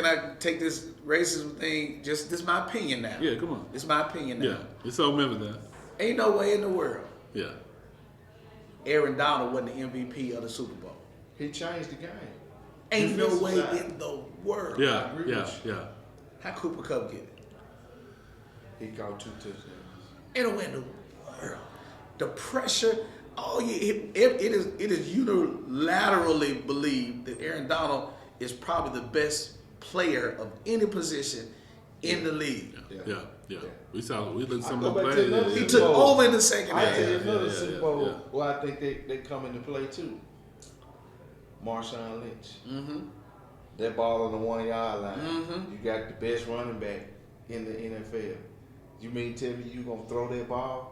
I take this racism thing? Just this is my opinion now. Yeah, come on. This is my opinion now. Yeah, it's So Memphis now. Ain't no way in the world Yeah. Aaron Donald wasn't the MVP of the Super Bowl. He changed the game. Ain't no way Defensive in the world. Yeah, agree yeah, with yeah. How Cooper Kupp get it? He caught 2 touchdowns. Ain't no way in the world. The pressure. It is unilaterally believed that Aaron Donald is probably the best player of any position in the league. Yeah. We looked at some I of the go back to players. another He Super took Bowl. over in the second I half. tell you another yeah, Super yeah, Bowl yeah. where I think they come into play too. Marshawn Lynch. Mm-hmm. That ball on the 1 yard line. Mhm. You got the best running back in the NFL. You mean tell me you gonna throw that ball?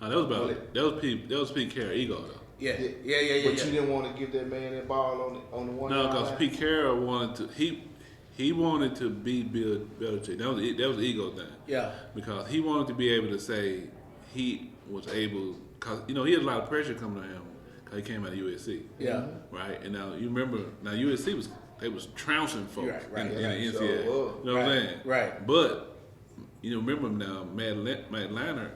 That was Pete Carroll ego though. Yeah. But you didn't want to give that man that ball on the 1 No, yard because line. Pete Carroll he wanted to beat Bill Belichick. That was the ego thing. Yeah. Because he wanted to be able to say he was able, because he had a lot of pressure coming on him because he came out of USC. Yeah. Right, and now you remember USC was trouncing folks Right. in the Yeah, NCAA. sure was. You know what I'm saying? Right. But remember now, Matt Leinart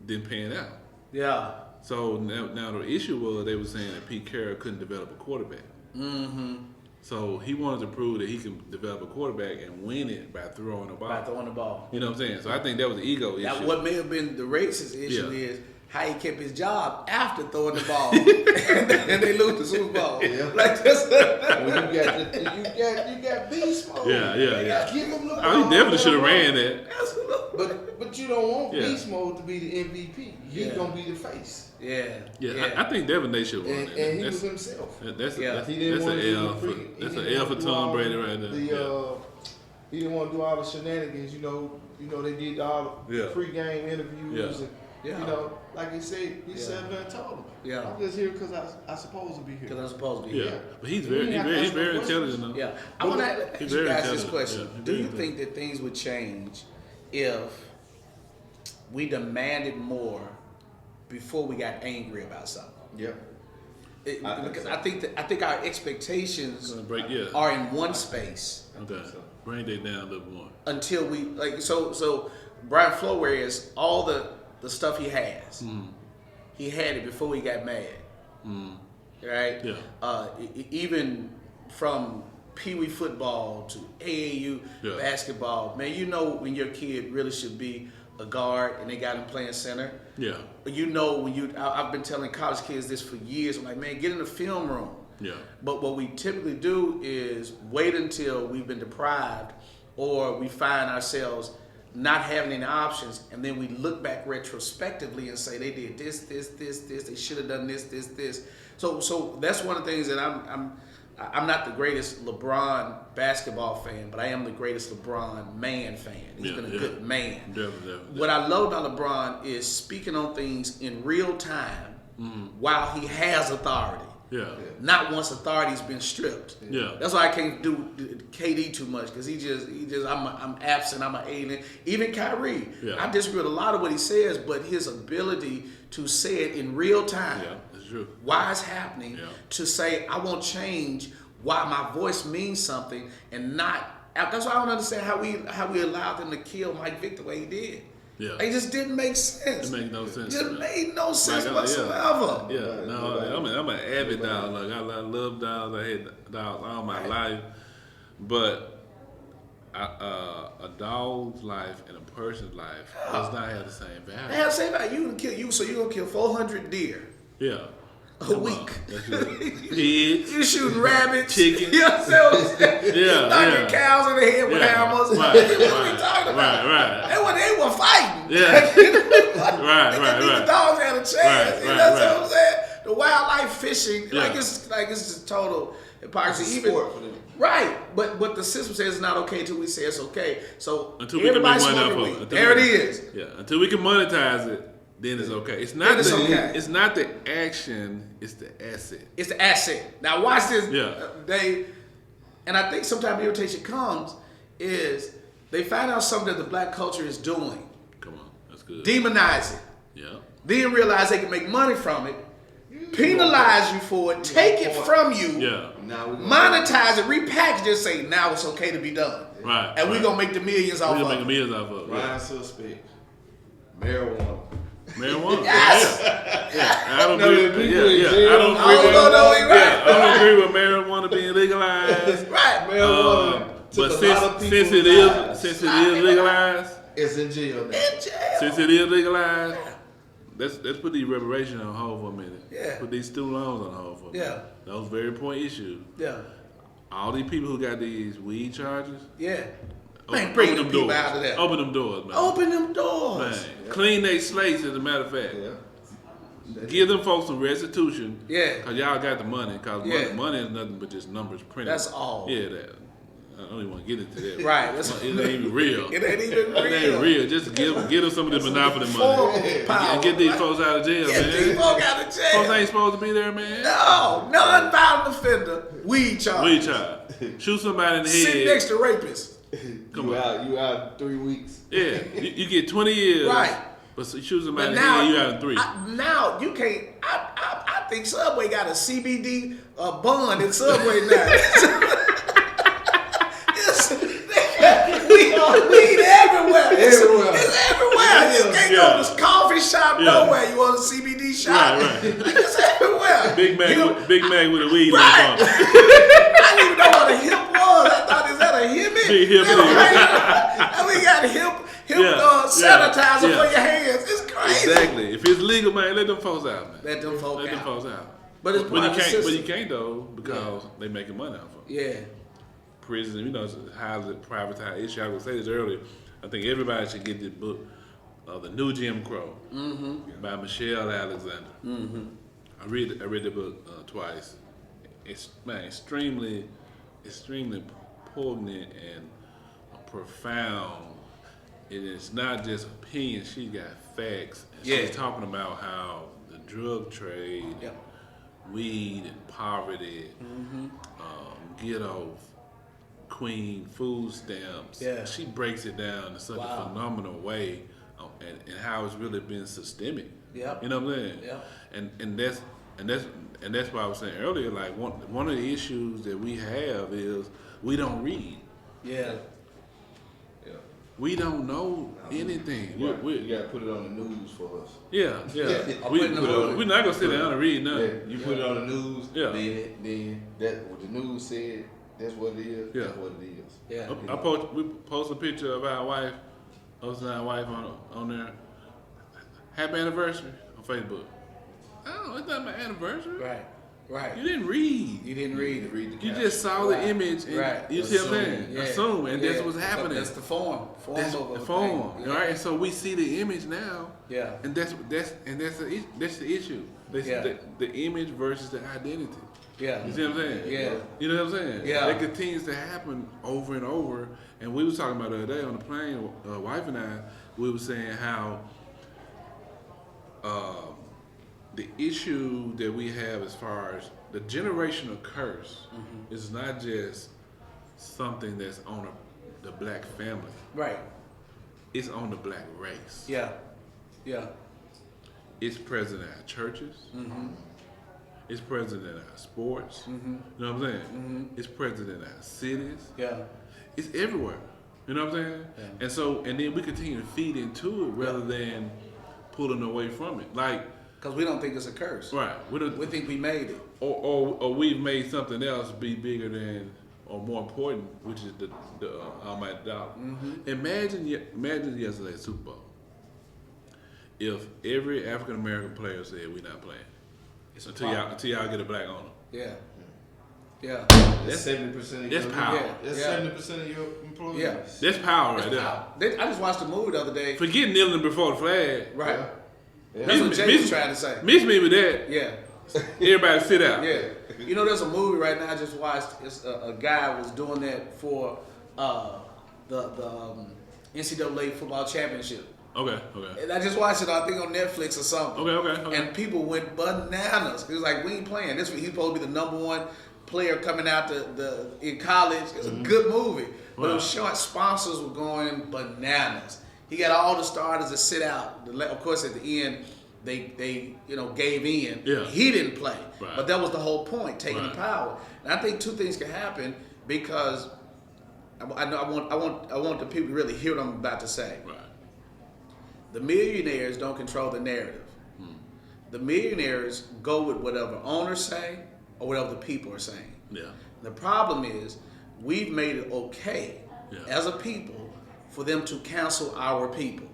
didn't pan out. Yeah. So now the issue was they were saying that Pete Carroll couldn't develop a quarterback. Mm-hmm. So he wanted to prove that he can develop a quarterback and win it by throwing the ball. By throwing the ball. You know what I'm saying? So I think that was the ego issue. Now, what may have been the racist issue Yeah. is how he kept his job after throwing the ball, and they lose the Super Bowl. Yeah. Like this. When you got beast mode. Yeah. Give him the ball. Oh, he definitely should have ran that. But you don't want Yeah. beast mode to be the MVP. He's Yeah. gonna be the face, Yeah. I think Devin Day should have won and, that. and he That's- was himself. That's Yeah. He didn't that's want an to do L the for free- he that's an didn't L want for to do Tom all Brady right there. He didn't want to do all the shenanigans. They did all the Yeah. pre-game interviews. Yeah. And, Yeah. like he said, he said and told him. Yeah. I'm just here because I supposed to be here. Because I'm supposed to be Yeah. here. But he's You didn't have to ask no intelligent questions. though. Yeah. I want to ask He's you very guys this intelligent. question. Yeah, Do you very think that things would change if we demanded more before we got angry about something? Yeah. Because I think our expectations Gonna break, yeah. are in one space Okay. Bring that down a little more. until we so Brian Flores, all the stuff he has, he had it before he got mad, right? Yeah. Even from Pee Wee football to AAU Yeah. basketball, man, when your kid really should be a guard and they got him playing center. Yeah. I've been telling college kids this for years. I'm like, man, get in the film room. Yeah. But what we typically do is wait until we've been deprived or we find ourselves not having any options, and then we look back retrospectively and say they did this, they should have done this. So that's one of the things that I'm not the greatest LeBron basketball fan, but I am the greatest LeBron man fan. He's been a good man. Definitely. What I love about LeBron is speaking on things in real time while he has authority. Yeah. Not once authority's been stripped. Yeah. That's why I can't do KD too much because he just I'm absent. I'm an alien. Even Kyrie, Yeah. I disagree with a lot of what he says, but his ability to say it in real time, Yeah. That's true. why it's happening, Yeah. to say I won't change why my voice means something, and not. That's why I don't understand how we allowed them to kill Mike Vick the way he did. Yeah. It just didn't make sense. It makes no sense. It just made no sense Like, whatsoever. Yeah, no, I'm an avid dog. Like I love dogs. I had dogs all my life, but a dog's life and a person's life does not have the same value. Hell, say about you kill you, so you gonna kill 400 deer Yeah, a week. that's good. Pigs. You shooting rabbits, Chicken. You know what I'm saying? Yeah, knocking yeah. cows in the head with Yeah, hammers. right, What are we right, talking about? right. They were fighting. Yeah. Right. The dogs had a chance. Right, You know right, what I'm saying? The wildlife fishing, Yeah. it's just total hypocrisy. It's a Even sport for them. right, but the system says it's not okay until we say it's okay. So Until we can everybody's make money smoking off of weed. it. There it is. Yeah, until we can monetize it, then it's okay. It's not Then it's the okay. it's not the action, it's the asset. It's the asset. Now watch this. Yeah. And I think sometimes the irritation comes is they find out something that the black culture is doing, Come on, that's good. demonize it, Yeah. then realize they can make money from it, penalize you for it, take it from you, Yeah. Now we monetize it, repackage it, say now it's okay to be done. Right. And we're gonna make the millions off We're of gonna make it. millions off of it. Prime Yeah. suspect. Marijuana. Marijuana. Yes. Yeah. I don't No, agree. the people Yeah, in yeah. jail. I don't agree. No, he Yeah, right. I don't agree with marijuana being legalized. Right. Marijuana But took a lot of since people's it is lives. legalized, It's in jail now. In jail. since it is legalized, let's put these reparations on hold for a minute. Yeah. Put these student loans on hold for a minute. Yeah. Those very important issues. Yeah. All these people who got these weed charges. Yeah. Man, bring them people doors. out of there. Open them doors, man. Open them doors. Man. Clean their slates, as a matter of fact. Yeah. Give them folks some restitution. Yeah. Cause y'all got the money. Cause Yeah. money is nothing but just numbers printed. That's all. Yeah, that. I don't even want to get into that. Right, that's- It ain't even real. It ain't even real. It ain't real. Just give them some of the monopoly Formal money power, and get these right? folks out of jail, Get these man. folk out of jail. Folks ain't supposed to be there, man. No, non-violent offender. Weed charge. Weed child. Shoot somebody in the head. Sit next to rapists. Come on. You out 3 weeks. Yeah, you get 20 years. Right. But shoot somebody But in the now, head, you out in 3. now you can't. I think Subway got a CBD bond in Subway now. Weed everywhere. Everywhere. It's everywhere. You can't go to this coffee shop Yeah. nowhere. You want a CBD shop? Right. It's everywhere. Big Mac with a weed on Right. the I didn't even know what a hip was. I thought, is that a hippie? Big hippie. And we got hip sanitizer for your hands. It's crazy. Exactly. If it's legal, man, let them folks out, man. Let them folk Let them out. folks out. But it's you private can't. system. But you can't though because they making money off of it. Yeah. Prisons, it's a highly privatized issue. I was saying this earlier. I think everybody should get this book, The New Jim Crow, by Michelle Alexander. I read the book twice. It's extremely poignant and profound. And it's not just opinion. She got facts. And Yeah. She's talking about how the drug trade, Yeah. weed and poverty, ghetto, queen, food stamps. Yeah. She breaks it down in such a Wow. phenomenal way, and how it's really been systemic. Yep. You know what I'm saying? Yep. And that's why I was saying earlier. Like one of the issues that we have is we don't read. Yeah. Yeah. We don't know anything. You We- got to put it on the news for us. yeah. I'll we, put it in the movie. we're not gonna sit down and read Yeah, nothing. you put it on the news. Yeah. Then that what the news said. That's what it is. Yeah. That's what it is. Yeah. We post a picture of our wife, us and our wife on there. Happy anniversary on Facebook. Oh, it's not my anniversary. Right. Right. You didn't read. You didn't read it. Read the You caption. just saw the image and Right. you see what I'm saying? Assume. Yeah. Assume, and that's Yeah. what's happening. That's the form. That's of the a form, thing. right? And so we see the image now, Yeah. and that's the issue. Yeah. The image versus the identity. Yeah. You see what I'm saying? Yeah. You know what I'm saying? Yeah. That continues to happen over and over. And we was talking about the other day on the plane, wife and I, we were saying how the issue that we have as far as the generational curse is not just something that's on the black family. Right. It's on the black race. Yeah. Yeah. It's present in our churches. It's present in our sports. You know what I'm saying? It's present in our cities. Yeah. It's everywhere. You know what I'm saying? Yeah. And then we continue to feed into it rather than pulling away from it. Like, Because we don't think it's a curse. right, We think we made it. or we've made something else be bigger than or more important, which is the almighty dollar. Imagine yesterday's Super Bowl. If every African American player said we're not playing until y'all get a black owner. Yeah. Yeah. That's 70% of That's your power. Yeah. That's Yeah. 70% of your employees. Yeah. That's power right there. Wow. I just watched a movie the other day. Forget kneeling before the flag. Right. Yeah. That's what Miss- Jay was miss- trying to say. Miss me with that. Yeah. Everybody sit out. Yeah. You know, there's a movie right now I just watched. It's a guy was doing that for the NCAA football championship. Okay. And I just watched it, I think, on Netflix or something. Okay. And people went bananas. He was like, we ain't playing. He's supposed to be the number one player coming out in college. It's a good movie. But it was showing sponsors were going bananas. He got all the starters to sit out. Of course, at the end, they gave in. Yeah. He didn't play, Right. but that was the whole point, taking Right. the power. And I think two things can happen because I want the people to really hear what I'm about to say. Right. The millionaires don't control the narrative. The millionaires go with whatever owners say or whatever the people are saying. Yeah. The problem is we've made it okay as a people for them to cancel our people.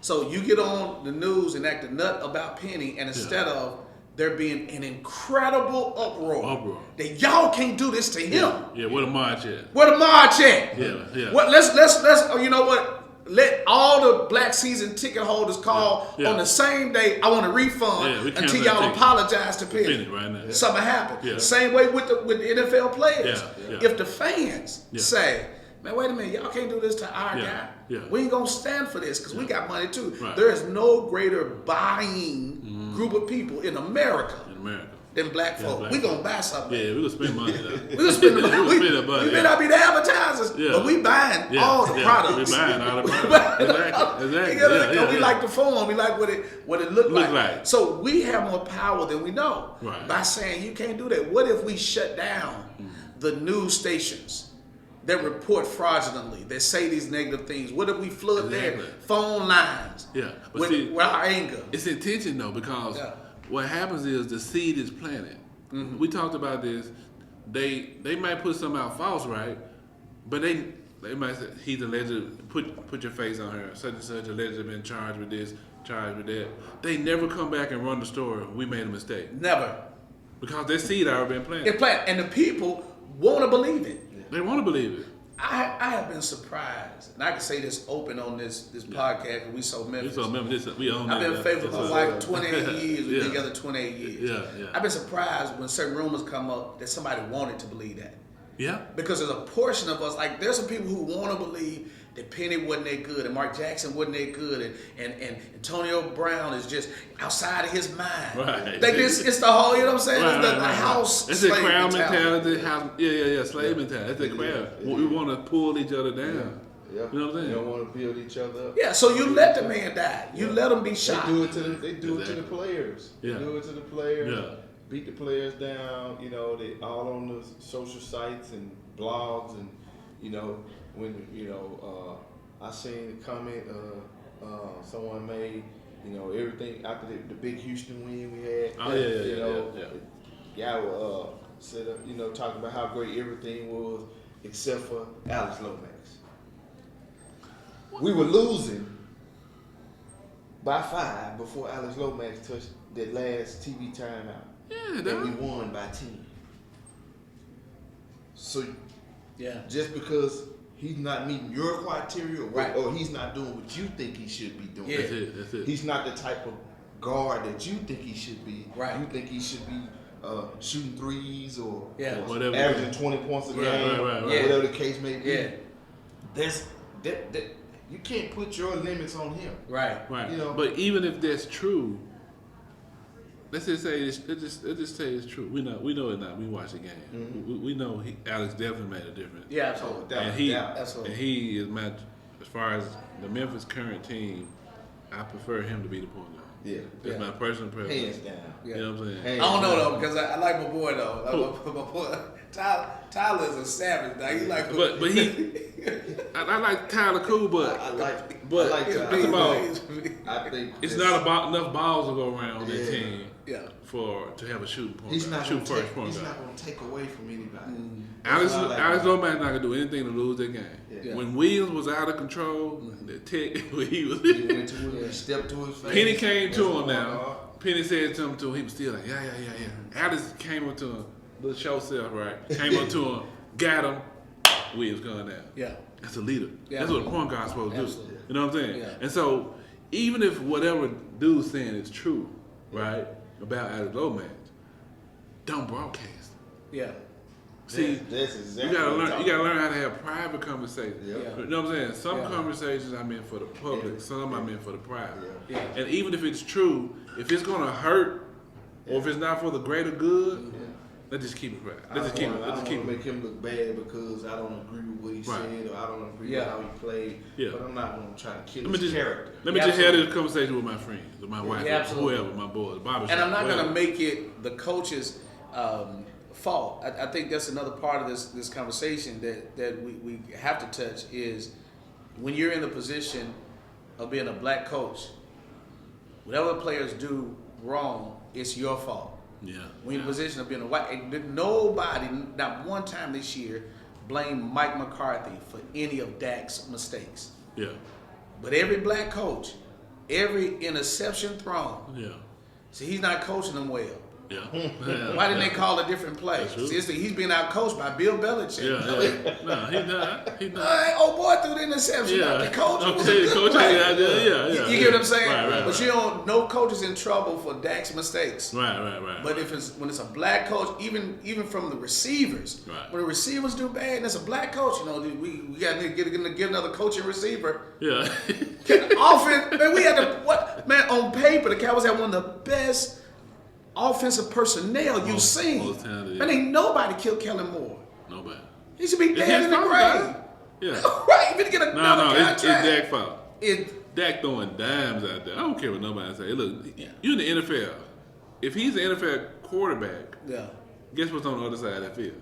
So you get on the news and act a nut about Penny, and instead of there being an incredible uproar that y'all can't do this to him. Yeah, where the march at? Where the march at? Yeah. What? Let's. You know what? Let all the black season ticket holders call on the same day. I want a refund until y'all apologize to Penny. Right now. Something happened. Yeah. Same way with the NFL players. Yeah. If the fans say, "Man, wait a minute, y'all can't do this to our guy. Yeah. We ain't gonna stand for this because we got money too." Right. There is no greater buying group of people in America than black folk. We gonna buy something. Yeah, we gonna spend money though. We gonna spend the money. We spend that money. We may not be the advertisers, but we buying all the products. We buying all the products. Exactly. We like the form. We like what it look like. like. So we have more power than we know Right. by saying you can't do that. What if we shut down the news stations that report fraudulently, that say these negative things? What if we flood their phone lines But with our anger? It's intention though, because what happens is the seed is planted. We talked about this. They might put something out false, right? But they might say he's alleged. Put your face on her. Such and such allegedly been charged with this, charged with that. They never come back and run the story. We made a mistake. Never. Because their seed already been planted. It's planted, and the people want to believe it. They want to believe it. I have been surprised, and I can say this open on this podcast, because we So Memphis. We own I've been faithful to my wife 28 years. We've been Yeah. together 28 years. Yeah. I've been surprised when certain rumors come up that somebody wanted to believe that. Yeah. Because there's a portion of us, like there's some people who want to believe that Penny wasn't that good and Mark Jackson wasn't that good and Antonio Brown is just outside of his mind. Right. Like it's the whole, you know what I'm saying? It's the house. It's a slave crowd mentality. mentality. Slave mentality. It's a crowd. We want to pull each other down. Yeah. You know what I'm saying? They don't want to build each other up. Yeah, so you let the man die. You let him be shot. They do it to the players. Yeah. They do it to the players. Yeah. Beat the players down. They all on the social sites and blogs, and when I seen a comment someone made. Everything after the big Houston win we had. Oh yeah. Said talking about how great everything was except for Alex Lomax. We were losing by 5 before Alex Lomax touched that last TV timeout. Yeah, and we won by 10. So Yeah. just because he's not meeting your criteria, Right. or he's not doing what you think he should be doing. Yeah. That's it. He's not the type of guard that you think he should be. Right. You think he should be shooting threes or Whatever. averaging 20 points a game, Right. whatever the case may be. Yeah. That you can't put your limits on him. Right. Right. But even if that's true, let's just say let's just say it's true. We know it not. We watch the game. Mm-hmm. We know Alex definitely made a difference. Yeah, absolutely. And he is my, as far as the Memphis current team, I prefer him to be the point guard. Yeah. That's my personal preference. Hands down. You know what I'm saying? Hands I don't know down. though, because I like my boy though. My boy Tyler is a savage. Now he like, But he, I like Tyler Cool, but I like It's big, I think it's not about enough balls to go around on that team. Yeah. To have a shooting point. He's not shoot going first point to guard. take away from anybody. Alex That's what I like Alex about Lomax not gonna do anything to lose that game. Yeah. When Williams was out of control, the tech when he was He went to him, he stepped to his face. Penny came That's to what him I now. like. Penny said something to him. He was still like, yeah. Alex came up to him, little show self, right? Came up to him, got him. Williams gone down. Yeah. That's a leader. Yeah. That's what a point guard's supposed to do. Absolutely. You know what I'm saying? Yeah. And so, even if whatever dude's saying is true, right, about Alex Lomax, don't broadcast. Yeah. See, That's exactly you gotta what I'm learn. You gotta learn how to have private conversations. Yeah. You know what I'm saying? Some Yeah. conversations I meant for the public. Some I meant for the private. Yeah. And even if it's true, if it's gonna hurt, or if it's not for the greater good, Let's just keep it right. I Let's don't just keep it. wanna- Let's I just don't keep want it. to make him look bad because I don't agree with what he Right. said or I don't agree Yeah. with how he played. Yeah. But I'm not going to try to kill Let me his just character. let me Yeah, just have absolutely. this conversation with my friends, with my wife, Yeah, or absolutely. whoever, my boys, barbershop. And I'm not going to whatever. make it the coach's fault. I think that's another part of this conversation that we have to touch is when you're in the position of being a black coach, whatever players do wrong, it's your fault. Yeah. When you're in the position of being a white, and nobody, not one time this year, blamed Mike McCarthy for any of Dak's mistakes. Yeah. But every black coach, every interception thrown, Yeah. see, he's not coaching them well. Yeah. Why didn't they call a different play? That's true. See, he's being out coached by Bill Belichick. Yeah. No, he not. He not. Hey, oh boy, threw the interception. Yeah. Not the coach. It was a Okay, good coach. play. Yeah. You get what I'm saying? Right. But you don't. No coach is in trouble for Dak's mistakes. Right. But if it's when it's a black coach, even from the receivers, Right. when the receivers do bad and it's a black coach, we got to get another coaching receiver. Yeah. Offense, man, we had on paper the Cowboys had one of the best offensive personnel you've seen. most talented, Man, yeah. ain't nobody killed Kellen Moore. Nobody. He should be It's dead his in the fault, grave. man. Yeah. Right, you better get another No, contract. it's Dak's fault. It- Dak throwing dimes out there. I don't care what nobody say. Look, Yeah. you in the NFL. If he's an NFL quarterback, yeah, guess what's on the other side of that field?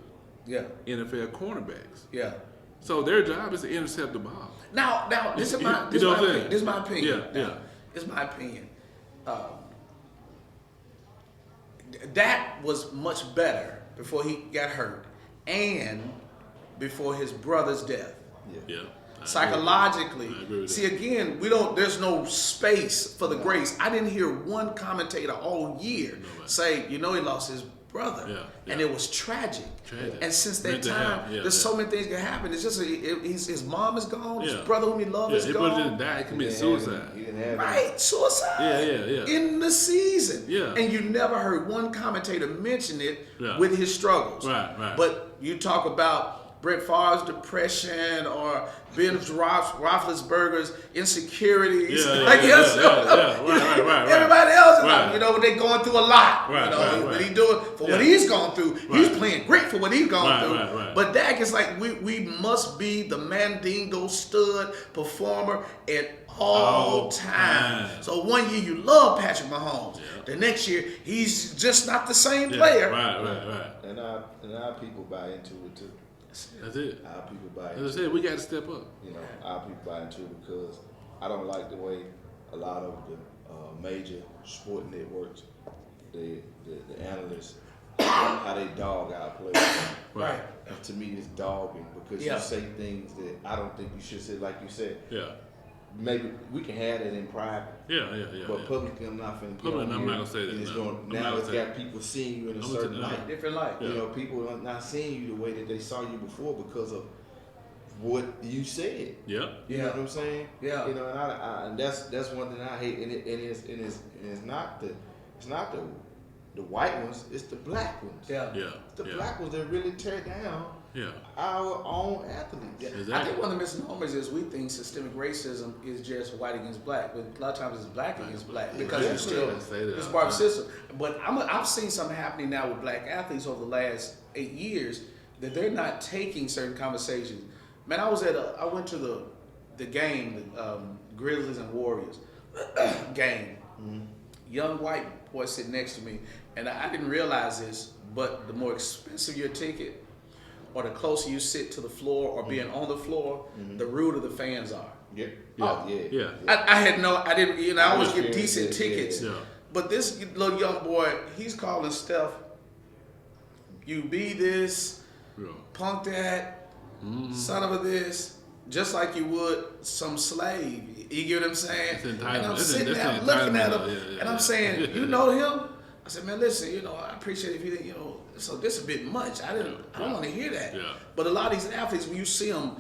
yeah, NFL cornerbacks. yeah. So their job is to intercept the ball. Now, this is my You this is know my what I'm opinion. saying? This is my opinion. Yeah, Now, yeah. This is my opinion. Dak was much better before he got hurt and before his brother's death. Yeah. Psychologically, I agree with see again, there's no space for the grace. I didn't hear one commentator all year Nobody. say, he lost his brother, Yeah, and yeah. it was tragic. Tragic. And since that Mental time, health, yeah, there's yeah. so many things can happen. It's just his mom is gone, his Yeah. brother whom he loved Yeah, is his brother gone. didn't die. He He committed didn't have suicide. any- He didn't have Right, suicide. Yeah. In the season. Yeah. And you never heard one commentator mention it Yeah. with his struggles. Right. But you talk about Brett Favre's depression or Ben Roethlisberger's insecurities. Yeah, Right. Everybody else is Right. like, they're going through a lot. Right, What right. he doing for what Yeah. he's gone through. He's Right. playing great for what he's gone Right, through. right. But Dak is like, we must be the Mandingo stud performer at all times. times. So one year you love Patrick Mahomes. Yeah. The next year he's just not the same Yeah, player. Right. And our people buy into it too. That's it. Our people buy As I into said, it. we got to step up. Our people buy into it because I don't like the way a lot of the major sport networks, the analysts, how they dog our players. Right. And to me, it's dogging because Yeah. you say things that I don't think you should say. Like you said, Yeah. maybe we can have that in private, Yeah. but publicly, I'm not finna. Public, get on I'm here not gonna say that, and It's no. going, I'm now not it's gonna say got people seeing you in a I'm gonna certain say that. light. Different life. Yeah. People are not seeing you the way that they saw you before because of what you said. Yeah. You know what I'm saying? Yeah. And and that's one thing I hate. And it's not the white ones. It's the black ones. Yeah. Yeah. It's the yeah. black ones that really tear down Yeah. our own athletes. Yeah. I Exactly. think one of the misnomers is we think systemic racism is just white against black, but a lot of times it's black against black because it's still I say that it's all part of the the time. system. But I've seen something happening now with black athletes over the last 8 years that they're not taking certain conversations. Man, I went to the game, Grizzlies and Warriors game. Mm-hmm. Young white boy sitting next to me, and I didn't realize this, but the more expensive your ticket, or the closer you sit to the floor or being on the floor, the ruder the fans are. Yeah. Yeah. Yeah. I didn't, I always get experienced decent it, tickets. Yeah. But this little young boy, he's calling Steph, you be this, Yeah. punk that, son of a this, just like you would some slave. You get what I'm saying? It's entitlement. And I'm It's sitting an there looking at him, entitlement. Yeah, and I'm saying, you know him? I said, man, listen, I appreciate if you didn't, so this is a bit much. I don't want to hear that. Yeah. But a lot of these athletes, when you see them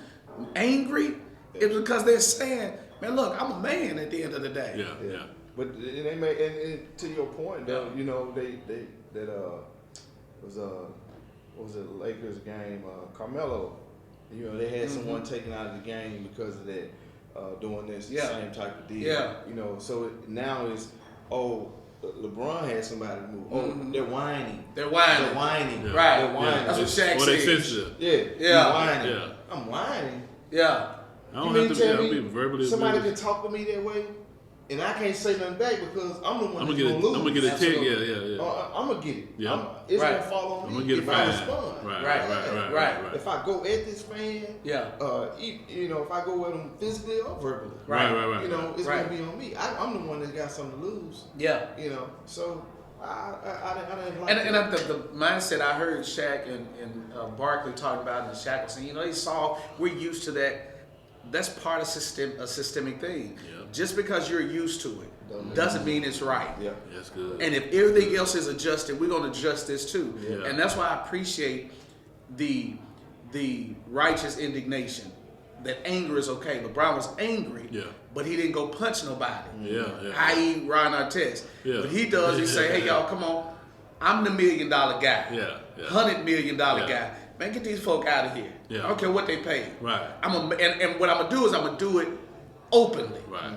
angry, it's because they're saying, man, look, I'm a man at the end of the day. Yeah. Yeah. But they made, and to your point, though, what was it, Lakers game, Carmelo, they had someone taken out of the game because of that, doing this Yeah. same type of deal. Yeah. So now it's, LeBron had somebody to move. Oh, they're whining. They're whining. They're whining. Yeah. Right. They're whining. That's what Shaq Or they said. sensitive. Yeah. Yeah. You whining. Yeah. I'm whining. Yeah. I don't You have mean to tell be me verbally somebody abusive. can talk to me that way, and I can't say nothing back because I'm the one I'm that's gonna gonna lose. get a tick. Absolutely. Yeah. I'm gonna get it. Yeah. It's Right. gonna fall on I'm me gonna get a if I fine. respond. Right. If I go at this fan, Yeah. you know, if I go at him physically or verbally, Right. you know, it's Right. gonna be on me. I'm the one that got something to lose. Yeah. You know, so I didn't like And it. the mindset I heard Shaq and Barkley talking about, and Shaq was saying, you know, they saw we're used to that. That's part of a systemic thing. Yeah. Just because you're used to it doesn't mean it's right. Yeah. That's good. And if everything else is adjusted, we're going to adjust this too. Yeah. And that's why I appreciate the righteous indignation. That anger is okay. LeBron was angry, Yeah. but he didn't go punch nobody. Yeah. I.e. Ron Artest. Yeah. What he does, he say, hey, y'all, come on. I'm the $1 million guy. Yeah. $100 million Yeah. guy. Man, get these folk out of here. Yeah. I don't care what they pay. Right. And what I'm going to do is I'm going to do it openly. Right.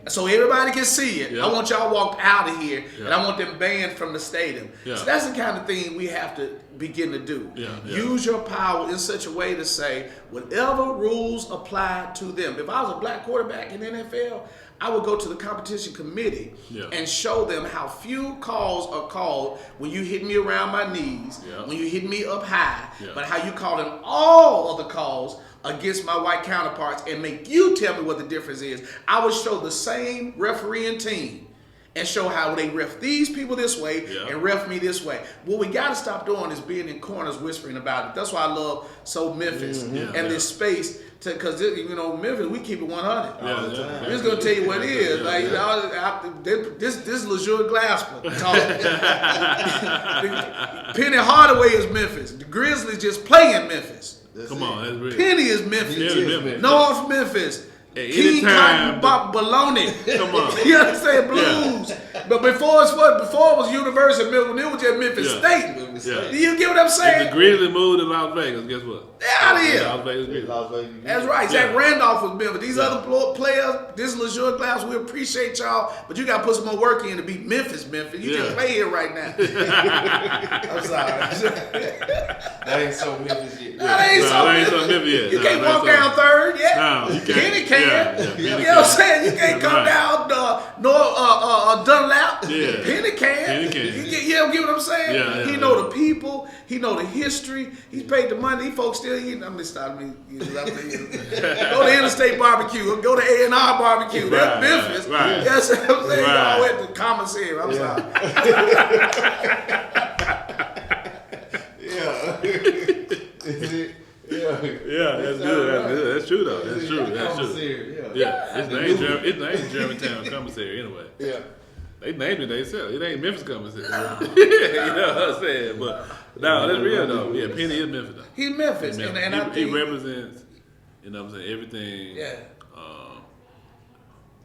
So everybody can see it. Yeah. I want y'all walked out of here, Yeah. and I want them banned from the stadium. Yeah. So that's the kind of thing we have to begin to do. Yeah. Use your power in such a way to say whatever rules apply to them. If I was a black quarterback in the NFL, I would go to the competition committee Yeah. and show them how few calls are called when you hit me around my knees, Yeah. when you hit me up high, Yeah. but how you call them all of the calls against my white counterparts and make you tell me what the difference is. I would show the same refereeing team and show how they ref these people this way Yeah. and ref me this way. What we got to stop doing is being in corners whispering about it. That's why I love So Memphis and this space, because you know Memphis, we keep it 100. Yeah. All the time. I'm just gonna tell you what it is. Yeah. Like this Lejeune Glasper. Penny Hardaway is Memphis. The Grizzlies just play in Memphis. That's Come it. on, that's real. Penny is Memphis. Yeah, Yeah. Memphis. North Memphis. At King any time, Cotton Baloney. Come on. You understand? Blues. But before it was University of Memphis, it was just Memphis Yeah. State. Yeah. Do you get what I'm If saying? the Grizzlies moved to Las Vegas, guess what? They out of here. Las Vegas Grizzlies. Las Vegas. That's right. Yeah. Zach Randolph was Memphis. These Yeah. other players, this Lejeune Glass, we appreciate y'all, but you got to put some more work in to beat Memphis. You Yeah. just play here right now. I'm sorry. That ain't so Memphis yet. That ain't No, so that ain't Memphis. so Memphis yet. You No, can't that's walk so- down third yet. No, you can't. Kenny can. Yeah, You Penny know what I'm can. saying? You can't That's come right. down Dunlap. Yeah. Penny can. Penny can. You don't get what I'm saying? Yeah, He yeah. know the people. He know the history. He's paid the money. These folks still eating. I'm just stopping me. Go to Interstate Barbecue. Go to A&R Barbecue. Right, That's Memphis. right. That's what I'm saying. Right. Y'all at the commissary. I'm sorry. Yeah. Is it? Yeah. Yeah, that's good. That's good. That's true though. That's true. That's true. Yeah, it's named Germantown Commissary anyway. Yeah. They named it themselves. It ain't Memphis Commissary. You know what I'm saying? But no, that's real though. Yeah, Penny is Memphis though. He's Memphis. Memphis. And I he think. represents, you know what I'm saying, everything Yeah.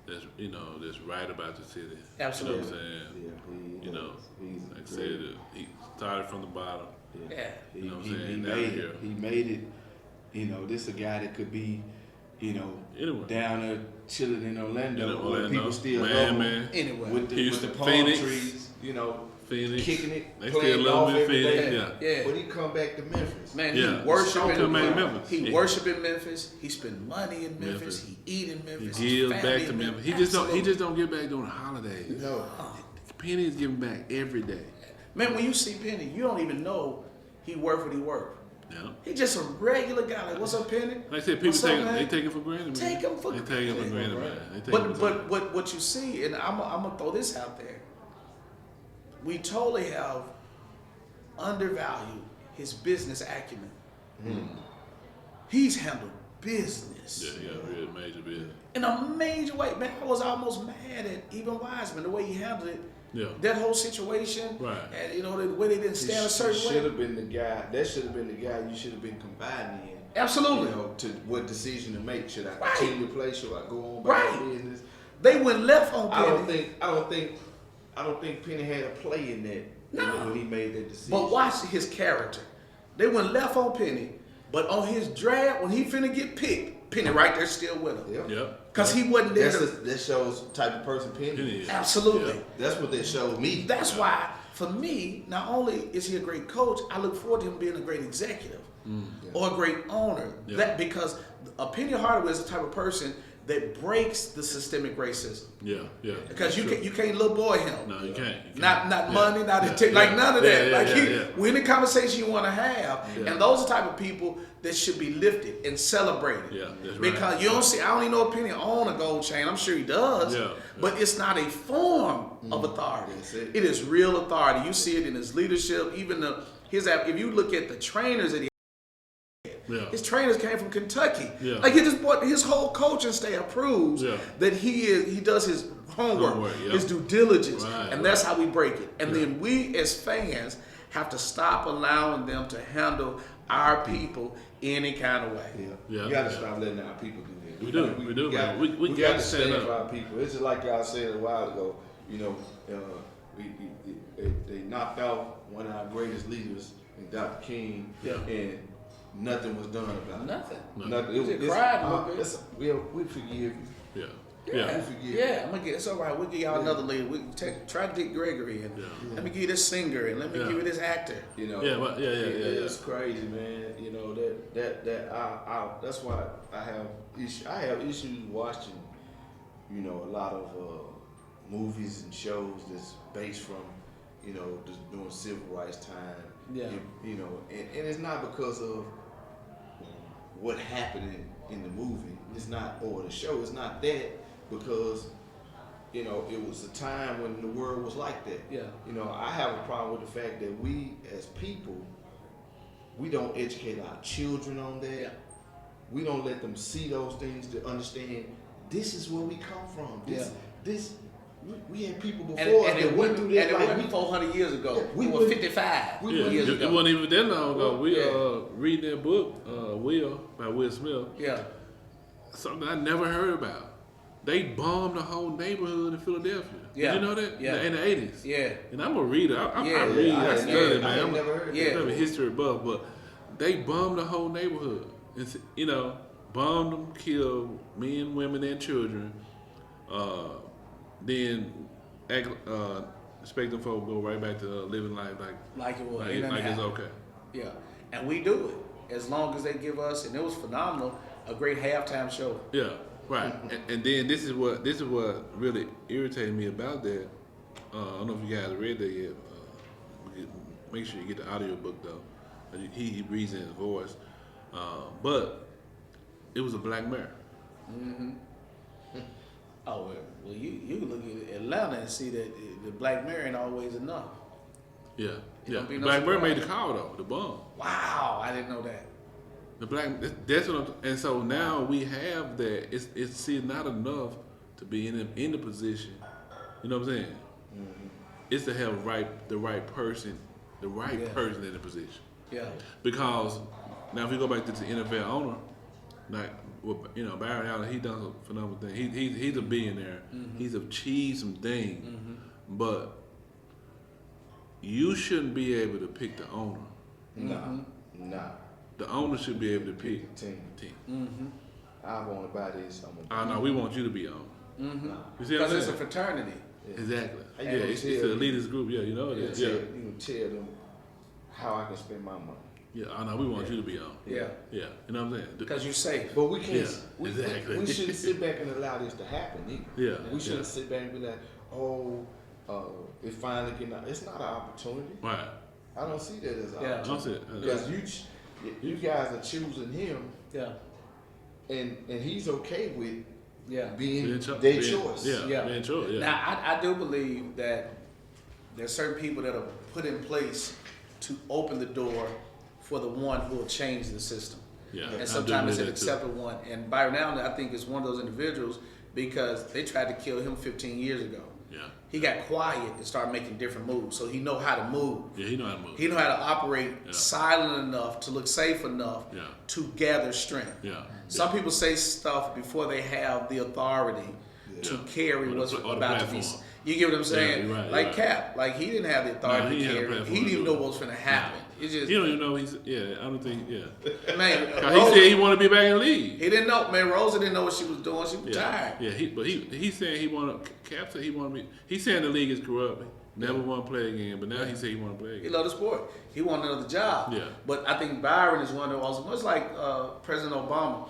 that's right about the city. Absolutely. You know what I'm saying? Yeah. You know, he's like I said, he started from the bottom. Yeah. He, You know what I'm he, saying? he Down made here. it. He made it. You know, this is a guy that could be, you know, Anyway. down there chilling in Orlando, In where Orlando, people still love Miami. him Anyway. with the Houston, palm Phoenix. trees. You know, Phoenix. kicking it, They playing still love golf him in every Phoenix. day. Yeah. Yeah. But he come back to Memphis. Man, Yeah. he worshiping Shout out to Memphis. He Yeah. worshiping Memphis. He spend money in Memphis. Memphis. He eat in He Memphis. gives his back family to in Memphis. He Absolutely. just don't give back during the holidays. No. Penny is giving back every day. Man, when you see Penny, you don't even know he worth what he worth. Yeah. He just a regular guy. Like, what's up, Penny? Like I said, people What's up, man? they take it for granted, man. Take 'em for They take it for granted. granted, man. They take it for But what you see, and I'm gonna throw this out there. We totally have undervalued his business acumen. He's handled business Yeah, he got real major business. in a major way. Man, I was almost mad at even Wiseman the way he handled it. Yeah. That whole situation, Right. and the way they didn't stand a certain should way. have been the guy. That should have been the guy you should have been confiding in. Absolutely. You know, to what decision to make. Should I Right. continue to play? Should I go on by Right. my business? They went left on Penny. I don't think Penny had a play in that when he made that decision. But watch his character. They went left on Penny, but on his draft, when he finna get picked, Penny right there still with him. Yep. Yep. Because he wasn't there. That shows the type of person Penny Penny is. is. Absolutely. Yeah. That's what that showed me. That's why, for me, not only is he a great coach, I look forward to him being a great executive or a great owner. Yeah. That because Penny Hardaway is the type of person that breaks the systemic racism. Yeah. Yeah. Because you can't little boy him. No, you can't. Not money, not Yeah. like none of that. Yeah, like yeah. we in the conversation you want to have, Yeah. and those are the type of people that should be lifted and celebrated. Yeah, that's right. Because you don't see, I don't even know if Penny own a gold chain. I'm sure he does. Yeah. But it's not a form of authority. That's it. It is real authority. You see it in his leadership. Even if you look at the trainers that he. Yeah. His trainers came from Kentucky. Yeah. Like his whole coaching staff proves Yeah. that he does his homework, Yeah. his due diligence, Right, and that's how we break it. And then we as fans have to stop allowing them to handle our people any kind of way. Yeah. Yeah. You got to stop letting our people do that. We do, got, man. We got got to to stand stand up. for our people. It's just like y'all said a while ago. You know, they knocked out one of our greatest leaders, Dr. King, Yeah. and nothing was done about it. Nothing. Nothing. We just cried a little bit. We forgive you. Yeah. Yeah, Yeah. I'm gonna get. It's all right. We'll give y'all another leader. We try Dick Gregory, and let me give you this singer, and let me Yeah. give you this actor. You know. Yeah, but- yeah. It's crazy, man. You know that's why I have issues watching. You know, a lot of movies and shows that's based from, you know, just doing civil rights time. Yeah. You know, and it's not because of what happened in the movie. It's not, or the show. It's not that, because, you know, it was a time when the world was like that. Yeah. You know, I have a problem with the fact that we as people, we don't educate our children on that. Yeah. We don't let them see those things to understand this is where we come from. We had people before And that it went through that. and it like wasn't 400 years ago. Yeah, we We were wouldn't- 55 we Yeah, years it ago. wasn't even that long ago. We Yeah. reading that book, Will, by Will Smith. Yeah. Something I never heard about. They bombed the whole neighborhood in Philadelphia. Yeah. Did you know that? Yeah. In the 80s. Yeah. And I'm a reader. I Yeah. read. I I had study, never- man. I had I'm never heard Yeah. I'm a history buff, but they bombed the whole neighborhood. It's, you know, bombed them, killed men, women, and children. Then expect them folks to go right back to living life Like it was. like, Ain't nothing it's happened. okay. Yeah. And we do it as long as they give us, and it was phenomenal, a great halftime show. Yeah, right. And then this is what really irritated me about that. I don't know if you guys read that yet. Make sure you get the audio book though. He reads in his voice. But it was a black mayor. Oh, well, you look at Atlanta and see that the black mayor ain't always enough. Yeah, It yeah. don't be The no black mayor surprise. made the call though, the bomb. Wow, I didn't know that. The black. That's what. And so now we have that. It's see not enough to be in the position. You know what I'm saying? It's to have the right person Yeah. person in the position. Yeah. Because now, if we go back to the NFL owner, like Barry Allen, he done a phenomenal thing. He's a billionaire. He's achieved some things, but you shouldn't be able to pick the owner. Nah. The owner should be able to pick the team. the team. I want to buy this. I'm gonna No, we want you to be on. Nah. You see what Because I'm it's a saying? fraternity. Exactly. How Yeah, you gonna it's tell the them? elitist group. Yeah, you know You that. can Yeah, tell them how I can spend my money. yeah. I know. We want you to be on. Yeah. Yeah, you know what I'm saying? Because you're safe. But we can't. Yeah, exactly. We shouldn't sit back and allow this to happen either. Yeah, We shouldn't yeah. sit back and be like, it finally getting out. It's not an opportunity. Right. I don't see that as an Yeah. opportunity. That's it. Because you guys are choosing him, Yeah. and he's okay with Yeah. being Being their choice. Yeah, Yeah. being choice. Yeah. Now, I do believe that there's certain people that are put in place to open the door for the one who will change the system. Yeah, I And do sometimes it's believe an that too. accepted one. And Byron Allen, I think, is one of those individuals because they tried to kill him 15 years ago. Yeah. He got quiet and started making different moves, so he know how to move. Yeah, he know how to move. He know how to operate Yeah. silent enough to look safe enough Yeah. to gather strength. Yeah. Some people say stuff before they have the authority to Yeah. carry Or the what's pl- or the about to be. platform. You get what I'm saying? you're right, like you're right. Cap, like he didn't have the authority No, he to had a carry. platform He didn't even to know do what was going to happen. It just, He don't even know he's. Yeah, I don't think. Yeah. man. 'Cause he said he wanted to be back in the league. He didn't know, man. Rosa didn't know what she was doing. She was tired. Yeah. He said he wanted. Cap said he wanted me. He said the league is corrupt. Never want to play again. But now he said he want to play He again. loved the sport. He wanted another job. Yeah. But I think Byron is one of those. Much like President Obama,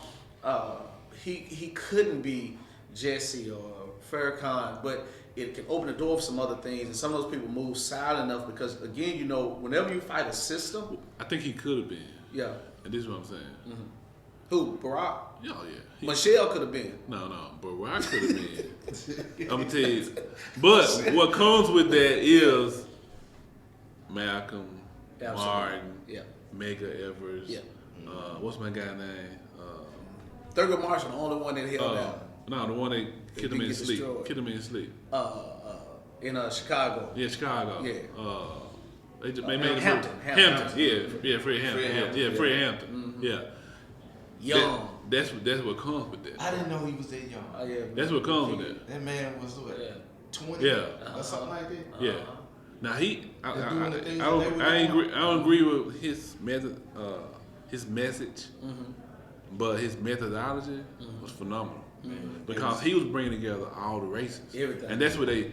he couldn't be Jesse or Farrakhan, but it can open the door for some other things. And some of those people move silent enough because, again, you know, whenever you fight a system, I think he could have been. yeah. And this is what I'm saying. Mm-hmm. Who? Barack? Oh yeah. Michelle could have been. No, Barack could have been. I'm gonna tell you. But what comes with that is Malcolm, Absolutely. Martin, Yeah. Medgar Evers. Yeah. What's my guy name? Thurgood Marshall, the only one that held out. No, the one that killed him in get sleep. destroyed. Killed him in sleep. In Chicago. Yeah, Chicago. Yeah. They made Hampton. Hampton. Yeah, Fred Hampton. Fred Hampton. Mm-hmm. Yeah. Young. That's what comes with that. I didn't know he was that young. Oh, yeah. That's what comes with that. That man was what, Yeah. 20 Yeah. or something like that. Yeah. Now I doing the things don't that they were I doing. don't agree with his method, his message, Mm-hmm. but his methodology was phenomenal because he was bringing together all the races. Everything. And that's what Yeah.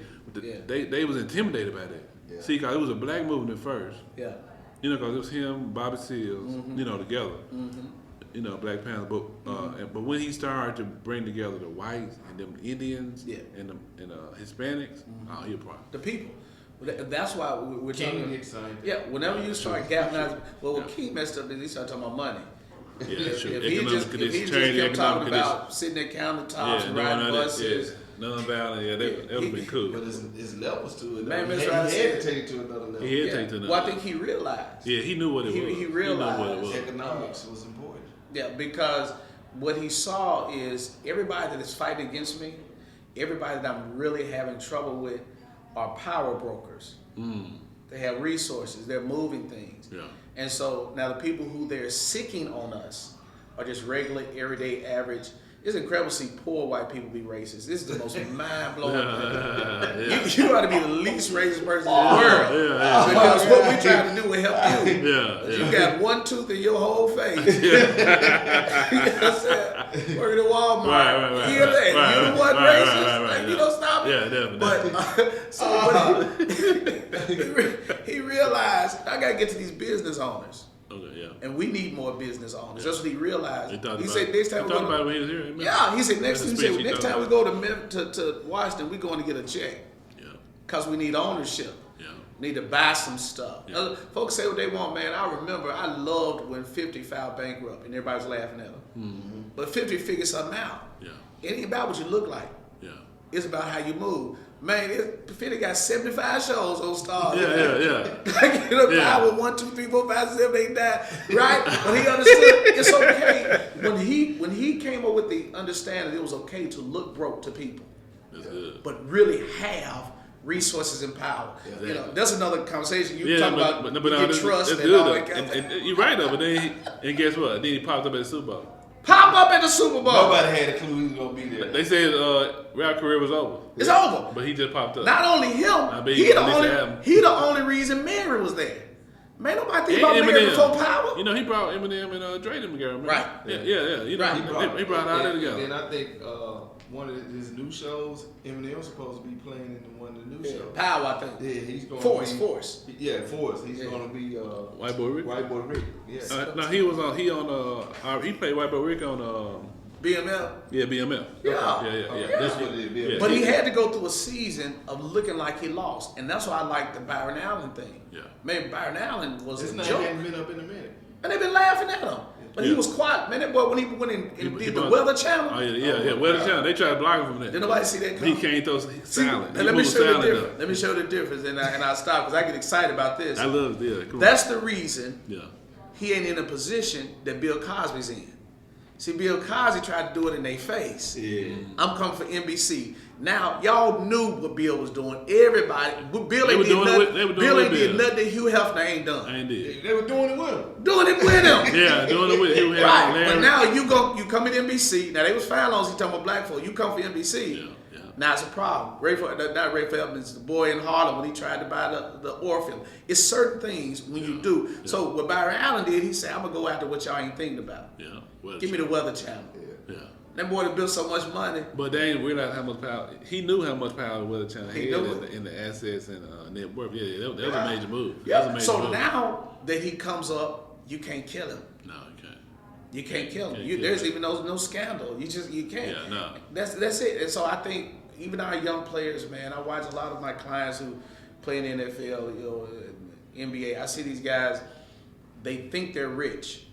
they was intimidated by that. Yeah. See, because it was a black movement first. Yeah. You know, because it was him, Bobby Seals, you know, together. Mm-hmm. You know, Black Panther. But when he started to bring together the whites and them Indians Yeah. and the Hispanics, oh, he a problem. The people. That's why we're King talking. did the same thing. Yeah, whenever you start galvanizing, well, what King messed up is he started talking about money. Yeah, that's true. If he Economic just conditions, kept economic talking conditions. about sitting at countertops Yeah, and no, riding no, buses, non-violent. Yeah, that would have been cool. But his levels to it. Man, though. Mr. He Rice had to said- take it to another level. He had yeah. to take to Well, I another. think he realized. Yeah, he knew what it was. He realized. He knew what it was. Economics was important. Yeah, because what he saw is everybody that is fighting against me, everybody that I'm really having trouble with, are power brokers. They have resources. They're moving things. Yeah. And so now the people who they're seeking on us are just regular, everyday, average. It's incredible to see poor white people be racist. This is the most mind-blowing thing. You ought to be the least racist person in the world. Yeah, Because what we trying to do will help you. yeah. You got one tooth in your whole face. You know what I'm saying? Working at Walmart. Right. Hear that? Right, You the one right, racist? right, Like, yeah. you don't stop it. Yeah, definitely. But he realized, I got to get to these business owners. Okay, yeah. And we need more business owners. That's what he realized. He talked He about said next time he we talked go about it to, when he was here. remember? yeah, he said That's the next speech he next talked time we about. go to Washington, we're going to get a check Yeah, because we need ownership. yeah. Need to buy some stuff. Yeah. Folks say what they want, man. I remember I loved when 50 filed bankrupt and everybody's laughing at him. Mm-hmm. But 50 figured something out. Yeah, It ain't about what you look like. yeah. It's about how you move. Man, 50 got 75 shows on Stars. Yeah. Like, you know, Yeah. power 1, 2, 3, 4, 5, 7, 8, 9. Right? But he understood it's okay. When he came up with the understanding it was okay to look broke to people, That's good. but really have resources and power. Yeah. You know, that's another conversation. You Yeah, talk about but you no, get that's trust that's and good all though. that kind of thing. And you're right though, but then and guess what? Then he popped up at the Super Bowl. Pop up at the Super Bowl. Nobody had a clue he was gonna be there. They said rap career was over. It's over. But he just popped up. Not only him, I bet he he the released only the album. he the only reason Mary was there. Man, nobody think about And Mary Eminem. before Power. You know, he brought Eminem and Dre together, man. Right. Yeah. You know, Right. he brought all that And together. then I think one of his new shows, Eminem was supposed to be playing in one of the new shows. Power, I think. Yeah, he's going Force. Yeah, Force. He's Yeah. going to be White Boy Rick. White Boy Rick. Yes. No, he played White Boy Rick on BML. BMF. Yeah. That's what it is. Yeah. But he had to go through a season of looking like he lost. And that's why I like the Byron Allen thing. Yeah. Man, Byron Allen was His a name joke. hadn't been up in a minute. And they've been laughing at him. But he Yeah. was quiet. Man, that boy, when he went in He and did the brought- Weather Channel, Oh yeah. Weather Channel. They tried to block him from that. did nobody see that He coming? can't throw See, silent. now He let me moved show you the silent difference. Let me show you the difference, and I'll stop because I get excited about this. I love it. Yeah. Come on. That's the reason Yeah. he ain't in a position that Bill Cosby's in. See, Bill Cosby tried to do it in their face. Yeah. I'm coming for NBC. Now, y'all knew what Bill was doing. Everybody, Bill They ain't were did doing it nothing. with- they were doing Bill it ain't with did Bill. nothing that Hugh Hefner ain't done. I ain't did. They were doing it with him. Doing it with him. Yeah, doing it with him. Right, but now you come in NBC. Now they was fine long as he talking about black folk. You come for NBC. Yeah. Now it's a problem. Not Ray Feldman's the boy in Harlem when he tried to buy the oil field. It's certain things when you do. Yeah. So what Byron Allen did, he said, I'm gonna go after what y'all ain't thinking about. Yeah. Well, Give me the Weather Channel. Yeah. That boy that built so much money. But they didn't realize how much power. He knew how much power the Weather Channel He had knew in the assets and net worth. Yeah, that was a major move. That Yeah. was a major So move. now that he comes up, you can't kill him. No, you can't. You can't kill him. Can't kill There's him. even no scandal. You can't. Yeah, no. That's it. And so I think even our young players, man, I watch a lot of my clients who play in the NFL, NBA. I see these guys, they think they're rich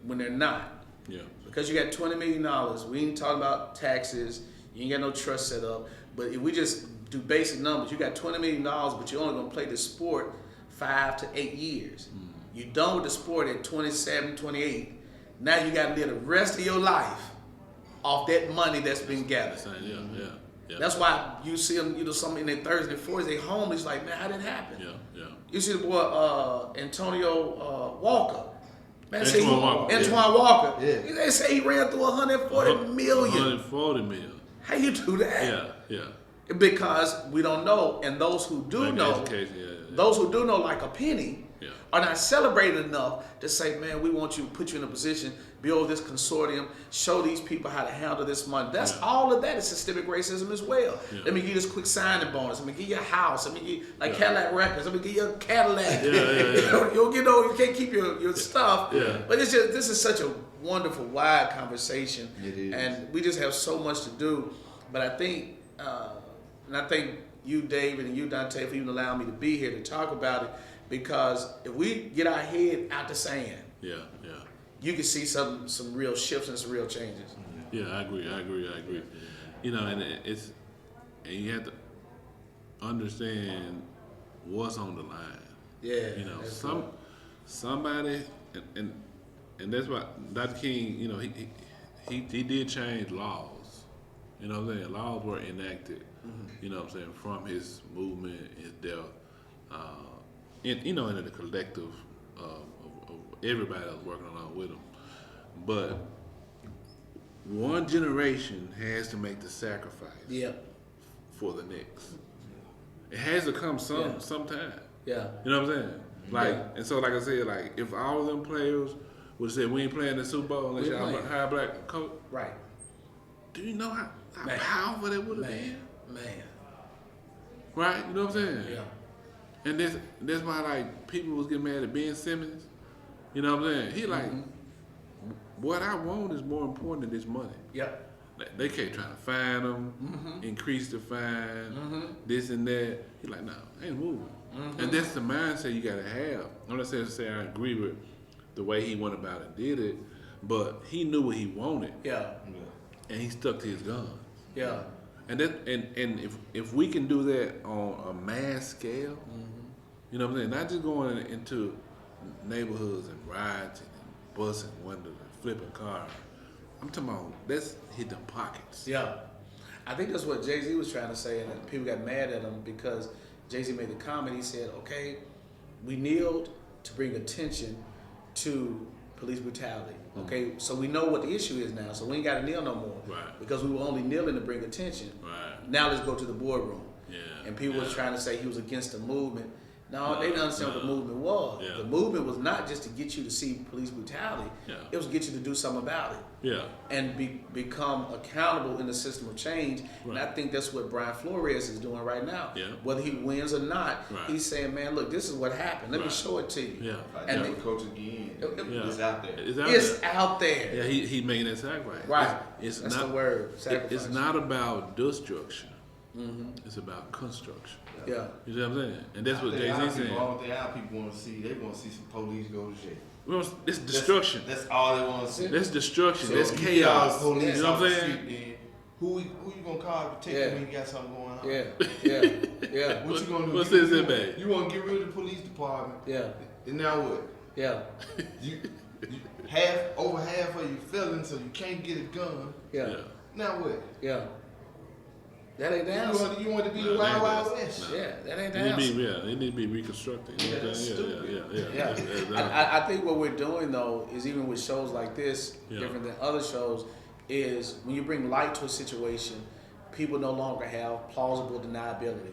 when they're not. Yeah. Because you got $20 million. We ain't talking about taxes. You ain't got no trust set up. But if we just do basic numbers, you got $20 million, but you're only going to play the sport 5 to 8 years. You're done with the sport at 27, 28. Now you got to live the rest of your life off that money that's been gathered. Yeah. That's why you see them, some in their 30s and 40s, they homeless. Like, man, how did that happen? Yeah. You see the boy Antonio Walker. Man, Antoine Walker. Yeah. They say he ran through 140 million. 140 million. How you do that? Yeah. Because we don't know, and those who do Maybe know, education, yeah. those who do know, like a penny, Yeah. are not celebrated enough to say, man, we want you to put you in a position, build this consortium, show these people how to handle this money. That's all of that is systemic racism as well. Yeah. Let me give you this quick signing bonus. Let me give you a house. Let me give you, like Cadillac Records. Let me give you a Cadillac. Yeah. You can't keep your stuff. Yeah. But this is such a wonderful, wide conversation. It is. And we just have so much to do. But I think, and I thank you, David, and you, Dante, for even allowing me to be here to talk about it. Because if we get our head out the sand, Yeah. you can see some real shifts and some real changes. Yeah, I agree. And you have to understand what's on the line. Yeah. Somebody, and that's why Dr. King, he did change laws. You know what I'm saying? Laws were enacted. You know what I'm saying, from his movement, his death. In the collective of everybody that was working along with him. But one generation has to make the sacrifice for the next. It has to come sometime. Yeah. You know what I'm saying? And so like I said, like if all of them players would say we ain't playing the Super Bowl unless y'all hire a black coach. Right. Do you know how powerful that would have been? Man. Right? You know what I'm saying? Yeah. And that's why like people was getting mad at Ben Simmons. You know what I'm saying? He like, what I want is more important than this money. Yep. They can't try to fine them, increase the fine, this and that. He like, no, I ain't moving. And that's the mindset you gotta have. I'm not saying to say I agree with the way he went about it, did it, but he knew what he wanted. Yeah. And he stuck to his guns. Yeah. And if we can do that on a mass scale, you know what I'm saying? Not just going into neighborhoods and rioting and busting windows and flipping cars. I'm talking about let's hit them pockets. Yeah. I think that's what Jay-Z was trying to say, and people got mad at him because Jay-Z made the comment. He said, okay, we kneeled to bring attention to police brutality. Okay, so we know what the issue is now, so we ain't got to kneel no more. Right. Because we were only kneeling to bring attention. Right. Now let's go to the boardroom. Yeah. And people was trying to say he was against the movement. No, they didn't understand what the No. movement was. Yeah. The movement was not just to get you to see police brutality. Yeah. It was to get you to do something about it. Yeah. And become accountable in the system of change. And Right. I think that's what Brian Flores is doing right now. Yeah. Whether he wins or not, Right. he's saying, man, look, this is what happened. Let me Right. show it to you. Yeah. And And coach again. Yeah. It's out there. It's out there. Yeah, he making that sacrifice. Right. It's That's not the word. Sacrifice. It's not about destruction. It's about construction. Yeah. You see what I'm saying? And that's what Jay-Z saying. All the out people want to see, they want to see some police go to jail. It's destruction. That's all they want to see. That's destruction. So That's if you call chaos. the police You know off what I'm the saying? street, then who you gonna call to protect Yeah. you when you got something going on? Yeah. What you gonna do? What You- says you- that, babe? You want to get rid of the police department, Yeah. and now what? Yeah. You over half of you felons, so you can't get a gun. Yeah. Yeah. Now what? Yeah. That ain't down. You want to be No, the wild, that wild ain't- west? Yeah, that ain't It down. need to be reconstructed. You know what I'm that's saying? stupid. Yeah, Exactly. I think what we're doing though is even with shows like this, Yeah. different than other shows, is when you bring light to a situation, people no longer have plausible deniability.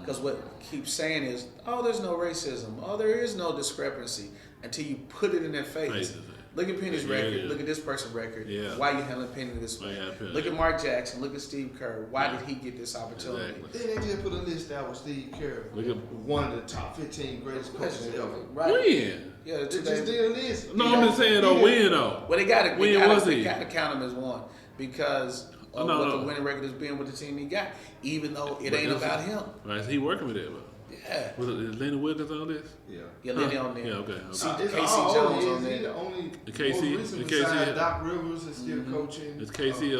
Because what keeps saying is, oh, there's no racism. Oh, there is no discrepancy until you put it in their face. Look at Penny's record. Yeah. Look at this person's record. Yeah. Why you handling Penny this way? Look at Mark Jackson. Look at Steve Kerr. Why did he get this opportunity? Exactly. Then they just put a list out with Steve Kerr, Look at one of the top 15 greatest coaches ever. Right. When? Yeah, They just did a list. No, I'm just saying though. When though? Well, they got to When was he? count him as one because of what the winning record has been with the team he got, even though it ain't about him. Right, so he working with it, but Yeah. was it Lenny Wilkins on this? Yeah, Lenny on there. Yeah, okay. See, It's Casey all Jones is on he there. the only Casey- most recent Casey- besides Doc Rivers is still coaching. Is Casey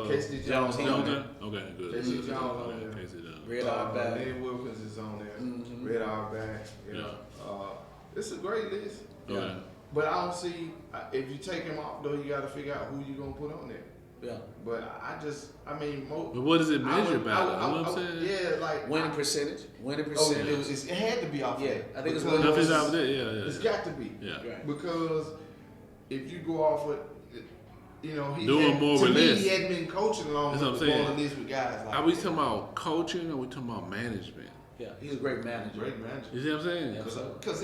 Casey Jones Jones on on there. Okay, good. Casey Jones on Okay, there. Casey Jones. Red Auerbach. Lenny Wilkins is on there. Mhm. Red Auerbach. You Yeah. know, it's a great list. Okay. But I don't see if you take him off though, you got to figure out who you gonna put on there. Yeah. But I mean, But what does it measure by? You know what I'm saying? Yeah, like Winning percentage. Winning Oh, percentage. it had to be off. Yeah, that I think it's because Nothing's out there. Yeah, It's yeah. got to be. Yeah. Right. Because if you go off with, you know, Doing more to with me, less. he hadn't been coaching long That's what enough I'm to go on saying. the list with guys like Are we talking about coaching or we talking about management? Yeah, he's a great manager. great manager. You see what I'm saying? Yeah. Because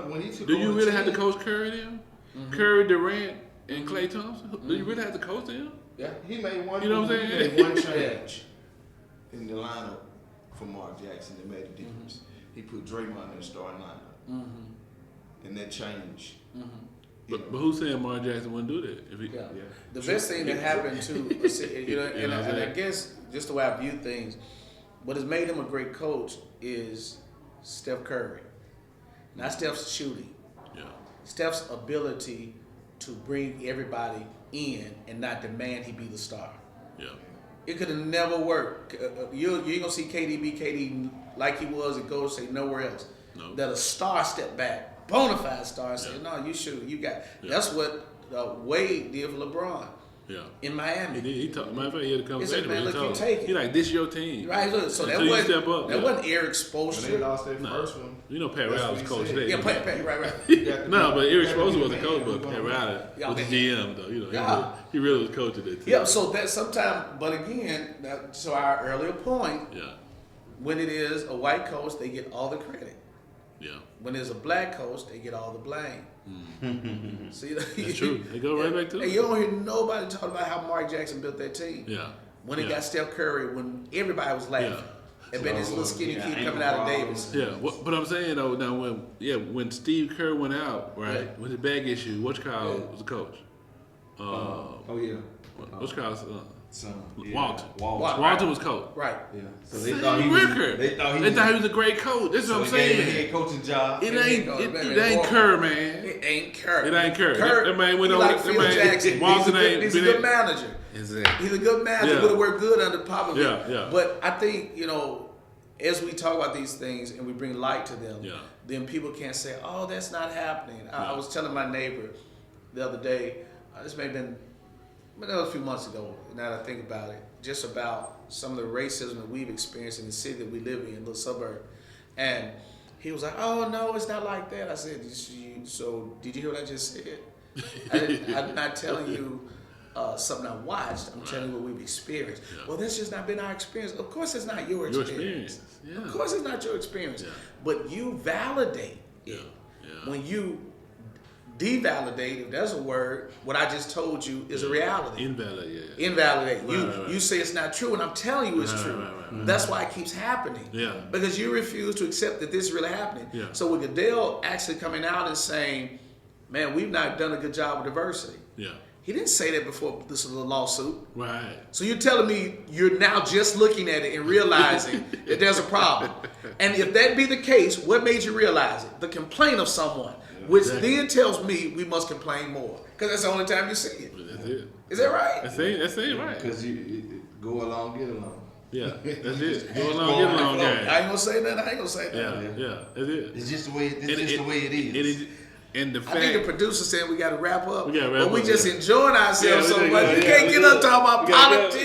when he took Do you over really the have to team- coach Curry then? Curry, Durant, and Klay Thompson? Do you really have to coach them? Yeah. He made one. You know what I'm he saying? made one change in the lineup for Mark Jackson that made a difference. He put Draymond in the starting lineup, and that changed. But who's saying Mark Jackson wouldn't do that? If he, Yeah. Yeah. The best thing that happened to, you know, and I guess just the way I view things, what has made him a great coach is Steph Curry. Not Steph's shooting. Yeah. Steph's ability to bring everybody in and not demand he be the star. Yeah. It could have never worked. You ain't gonna see KD be KD like he was at Golden State nowhere else. No. That a star step back, bona fide star, and say, no, you shoot. You got. Yeah. That's what Wade did for LeBron Yeah. in Miami. He talked. Matter of fact, he had a conversation. man, He look, told you him, take it. He like, this your team. Right, look, so that Until you wasn't step up, that yeah. wasn't Eric When they Spoelstra. lost that No. first one, You know Pat That's Riley what was he coach said. today. Yeah, right. you got to No, be- but you Eric gotta Spoelstra be was a man. coach, You but gonna- Pat Riley Yeah, was the okay. GM though. You know, Yeah. he really was coaching that team. Yeah, so that sometimes, but again, to our earlier point, Yeah. when it is a white coach, they get all the credit. Yeah. When there's a black coach, they get all the blame. See, That's true. They go right back to Hey, it. you don't hear nobody talk about how Mark Jackson built that team. Yeah. When he Yeah. got Steph Curry, when everybody was laughing. Yeah. And then this little skinny kid coming out of Davis. Yeah, but I'm saying though, now when Steve Kerr went out, right, Yeah. with the bag issue, what's called Yeah. was the coach? Oh yeah. What's called Yeah. Walton. Walton. Walton was coach. Right. Yeah. So Same record. They thought he was a great coach. That's what I'm so they gave him a saying. head coaching job. It It ain't ain't Kerr, man. It ain't Curry. It ain't Curry. Curry That man went he on- like that Phil man- Jackson. Walton ain't He's a been good in- manager. Exactly. He's a good manager. Yeah. Would have worked good under Popovich. Yeah, yeah. But I think, as we talk about these things and we bring light to them, Yeah. then people can't say, "Oh, that's not happening." I Yeah. was telling my neighbor the other day. This may have been, but that was a few months ago. Now that I think about it, just about some of the racism that we've experienced in the city that we live in, little suburb, and he was like, "Oh no, it's not like that." I said, "So did you hear what I just said?" I'm not telling you something I watched. I'm telling you what we've experienced. Yeah. Well, that's just not been our experience. Of course, it's not your Your experience. experience. Yeah. Of course, it's not your experience. Yeah. But you validate Yeah. it. Yeah. When you devalidate, if that's a word, what I just told you is a reality. Invalid, yeah. Invalidate. Right. You say it's not true, and I'm telling you it's Right, true. right. That's why it keeps happening. Yeah. Because you refuse to accept that this is really happening. Yeah. So with Goodell actually coming out and saying, "Man, we've not done a good job with diversity." Yeah. He didn't say that before this was a lawsuit. Right. So you're telling me you're now just looking at it and realizing that there's a problem. And if that be the case, what made you realize it? The complaint of someone, which exactly. then tells me we must complain more. Because that's the only time you see it. But that's it. Is that right? That's it, right. Because you go along, get along. Yeah, that's it. Go along, get along, I guys. ain't gonna say that. I ain't gonna say that. Yeah, that's it. It's just the way. It's And just the way it is. And the I think the fact, producer said we got to wrap up. We gotta wrap but we up, just yeah. enjoying ourselves Yeah, so we much. gotta- We yeah, can't we get gotta- up talking about we gotta go. politics